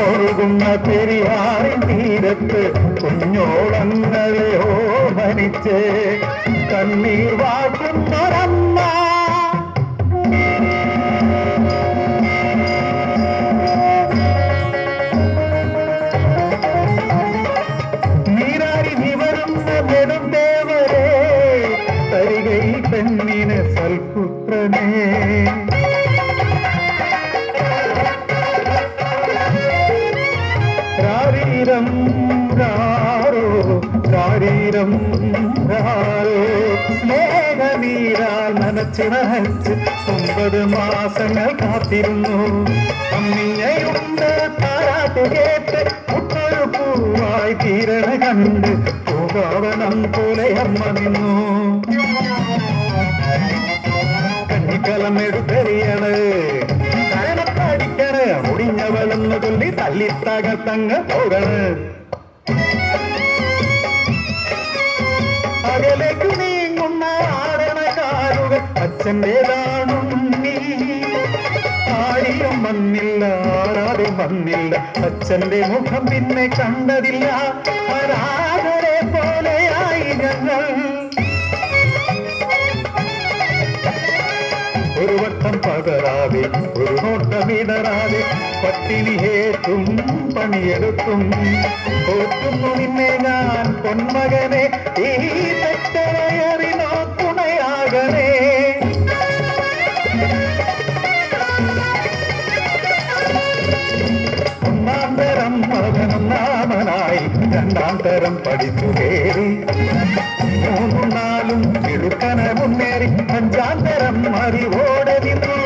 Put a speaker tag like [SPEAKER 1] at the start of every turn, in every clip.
[SPEAKER 1] ഒഴുകുന്ന പെരിയാറിൻ തീരത്ത് കുഞ്ഞോളങ്ങളെ ഓമനിച്ച് കണ്ണീർ വാഴ്ത്തുന്നൊരമ്മ. നീരാടി നിവരുന്ന നെടുന്തേവരെ തരികൈ പെണ്ണിന് സൽപുത്രനേ. ശരീരം സ്നേഹനീരാൽ നനച്ച് 9 മാസങ്ങൾ കാത്തിരുന്നു. അമ്മിഞ്ഞയുണ്ട് താരാട്ട് കേട്ട് മുട്ടൊരു പൂവായി തീരണ കണ്ട് പൂകാവനം പോലെ അമ്മ നിന്നു. കഞ്ഞിക്കലം എടുത്തെറിയണ് കരണത്തടിക്കണ് മുടിഞ്ഞവളെന്ന് ചൊല്ലി തല്ലിത്തകത്തങ്ങ് പോകണ്. അകലേക്ക് നീങ്ങുന്ന ആരണകാരുകൾ അച്ഛൻ്റെതാണുണ്ണി. ആടിയും വന്നില്ല ആരാതെ വന്നില്ല അച്ഛന്റെ മുഖം പിന്നെ കണ്ടതില്ല. അനാഥരെ പോലെയായി ഞങ്ങൾ. ഒരു വട്ടം പകരാതെ ഒരു നോട്ടമിടറാതെ പട്ടിണിയേറ്റും പണിയെടുത്തും ഓർക്കുന്നു നിന്നെ ഞാൻ പൊന്മകനെ. ഈ തെറ്റവയറിനോ തുണയാകണേ. ഒന്നാം തരം മകനൊന്നാമനായി 2ാം തരം പഠിച്ചു കയറി. 3ഉം 4ഉം ഇടുക്കന മുന്നേറി 5ാം തരം അറിവോടെ നിന്നു.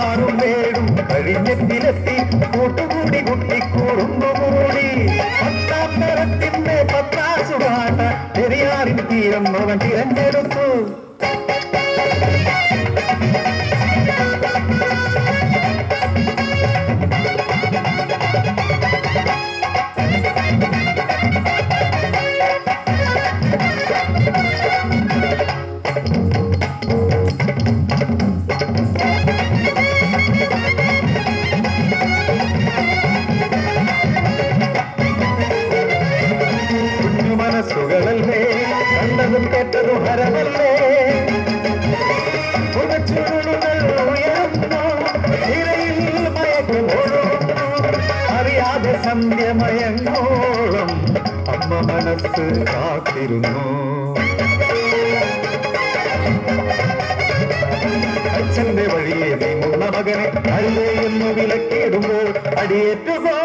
[SPEAKER 1] 6ഉം 7ഉം കഴിഞ്ഞെത്തിലെത്തി കൂട്ടുകൂടി കുട്ടിക്കൂടുന്നുകൂടി. 10ാം തരത്തിന്റെ 10 കാട്ട പെരിയാറിൻ തീരം അവൻ തിരഞ്ഞെടുത്തു. മനസ്സുകളല്ലേ കണ്ടതും കേട്ടതും ഹരമല്ലേ. ചുരുളുകൾ ഉയർന്നു ഇരയിൽ മയക്കുമൊഴുകുന്നു. അറിയാതെ സന്ധ്യമയങ്ങോളം അമ്മ മനസ്സ് കാത്തിരുന്നു. അച്ഛന്റെ വഴിയെ നീങ്ങുന്ന മകനെ അല്ലേ എന്ന് വിലക്കിടുമ്പോൾ അടിയേറ്റുപോ.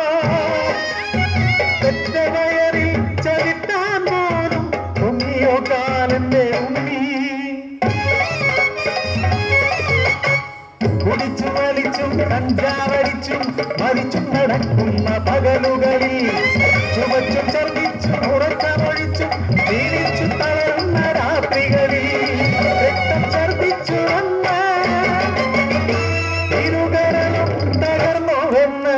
[SPEAKER 1] തെറ്റവയറിൽ ചവിട്ടാൻ പോലും പൊങ്ങിയോ കാലന്റെ ഉണ്ണി. കുടിച്ചു വലിച്ചും കഞ്ചാവടിച്ചും മരിച്ചും നടക്കുന്ന പകലുകളിൽ ചുവച്ചും ഛർദിച്ചും ഉറക്കമൊഴിച്ചും തിരിച്ചു തളർന്ന രാത്രികളിൽ രക്തം ഛർദിച്ചു വന്ന ഇരുകരളും തകർന്നു എന്ന്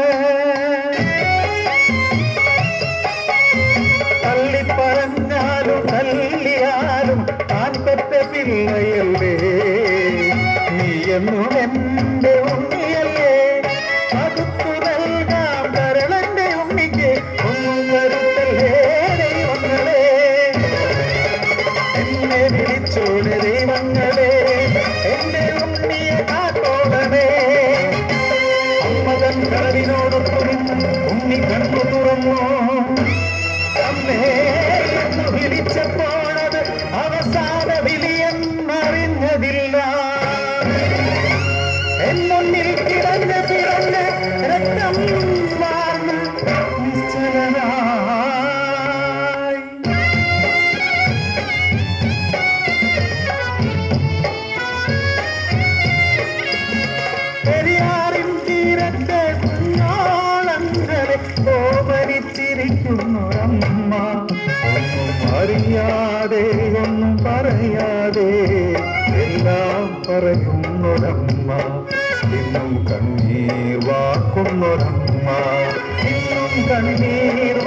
[SPEAKER 1] തള്ളിപ്പറഞ്ഞാലും തല്ലിയാലും താൻ പെറ്റ പിള്ളയല്ലേ. നീ എന്നും എന്റെ ഉണ്ണിയല്ലേ. പകുത്തു നൽകാം കരളന്റെ ഉണ്ണിക്ക് ഒന്നും വരുത്തല്ലേ ദൈവങ്ങളെ. എന്നെ വിളിച്ചോടെ ദൈവങ്ങളെ എന്റെ ഉണ്ണിയെ കാത്തോളണേ. അമ്മതൻ കരവിനോടൊത്തു നിന്ന് ഉണ്ണി കണ്ണു തുറന്നു. അമ്മേ എന്ന് വിളിച്ചപ്പോഴത് അവസാന വിളിയെന്നറിഞ്ഞതില്ല. എന്നുള്ളിൽ കിടന്ന് പിറന്ന് രക്തം വാർന്ന് നിശ്ചലനായി. പെരിയാറിൻ തീരത്തെ കുഞ്ഞോളങ്ങളെ ഓമനിച്ചിരിക്കുന്നൊരമ്മ. ഒന്നും അറിയാതെ ഒന്നും പറയാതെ എല്ലാം പറയുന്നൊരമ്മ. ഇന്നും കണ്ണീർ വാക്കുന്നൊരമ്മ. ഇന്നും കണ്ണീർ